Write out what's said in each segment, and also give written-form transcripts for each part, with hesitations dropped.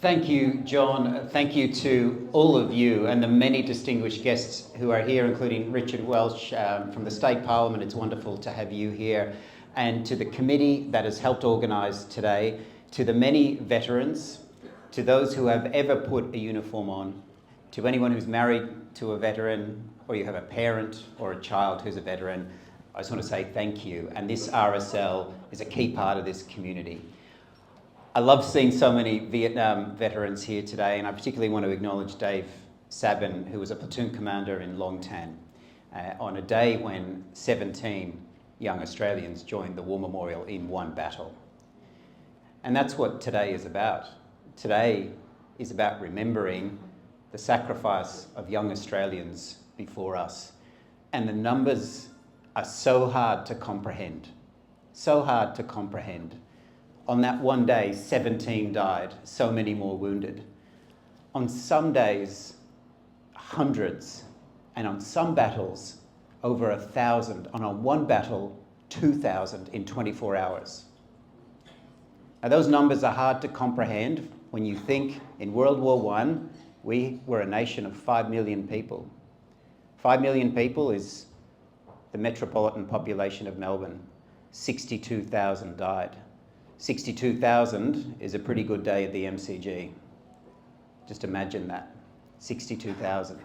Thank you, John. Thank you to all of you and the many distinguished guests who are here, including Richard Welsh from the State Parliament. It's wonderful to have you here. And to the committee that has helped organise today, to the many veterans, to those who have ever put a uniform on, to anyone who's married to a veteran, or you have a parent or a child who's a veteran, I just want to say thank you. And this RSL is a key part of this community. I love seeing so many Vietnam veterans here today, and I particularly want to acknowledge Dave Sabin, who was a platoon commander in Long Tan, on a day when 17 young Australians joined the War Memorial in one battle. And that's what today is about. Today is about remembering the sacrifice of young Australians before us. And the numbers are so hard to comprehend, so hard to comprehend. On that one day, 17 died, so many more wounded. On some days, hundreds, and on some battles, over 1,000, and on one battle, 2,000 in 24 hours. Now, those numbers are hard to comprehend when you think in World War I, we were a nation of 5 million people. 5 million people is the metropolitan population of Melbourne. 62,000 died. 62,000 is a pretty good day at the MCG. Just imagine that, 62,000.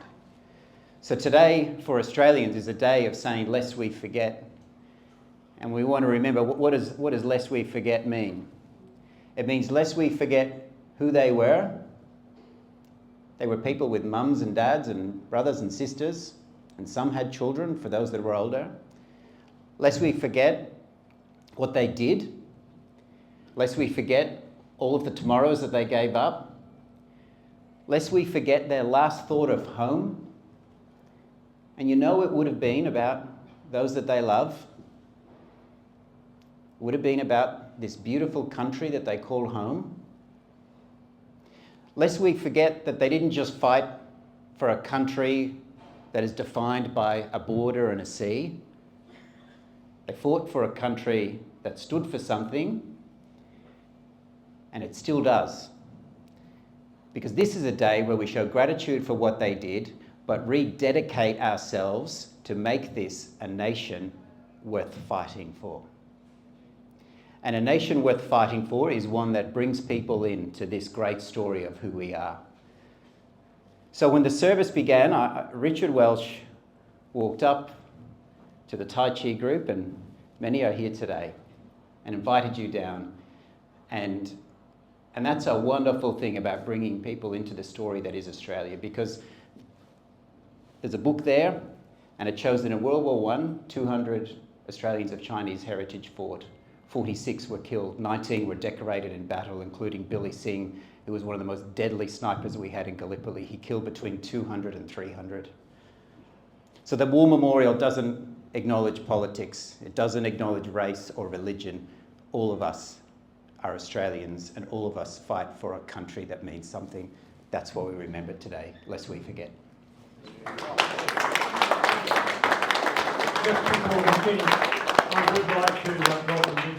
So today, for Australians, is a day of saying, lest we forget. And we want to remember, what does lest we forget mean? It means lest we forget who they were. They were people with mums and dads and brothers and sisters, and some had children for those that were older. Lest we forget what they did. Lest we forget all of the tomorrows that they gave up. Lest we forget their last thought of home. And you know it would have been about those that they love. It would have been about this beautiful country that they call home. Lest we forget that they didn't just fight for a country that is defined by a border and a sea. They fought for a country that stood for something, and it still does. Because this is a day where we show gratitude for what they did, but rededicate ourselves to make this a nation worth fighting for. And a nation worth fighting for is one that brings people into this great story of who we are. So when the service began, Richard Welsh walked up to the Tai Chi group, and many are here today, and invited you down. And that's a wonderful thing about bringing people into the story that is Australia, because there's a book there, and it shows that in World War I, 200 Australians of Chinese heritage fought. 46 were killed, 19 were decorated in battle, including Billy Singh, who was one of the most deadly snipers we had in Gallipoli. He killed between 200 and 300. So the War Memorial doesn't acknowledge politics. It doesn't acknowledge race or religion. All of us are Australians, and all of us fight for a country that means something. That's what we remember today, lest we forget. Just before we finish, I would like to welcome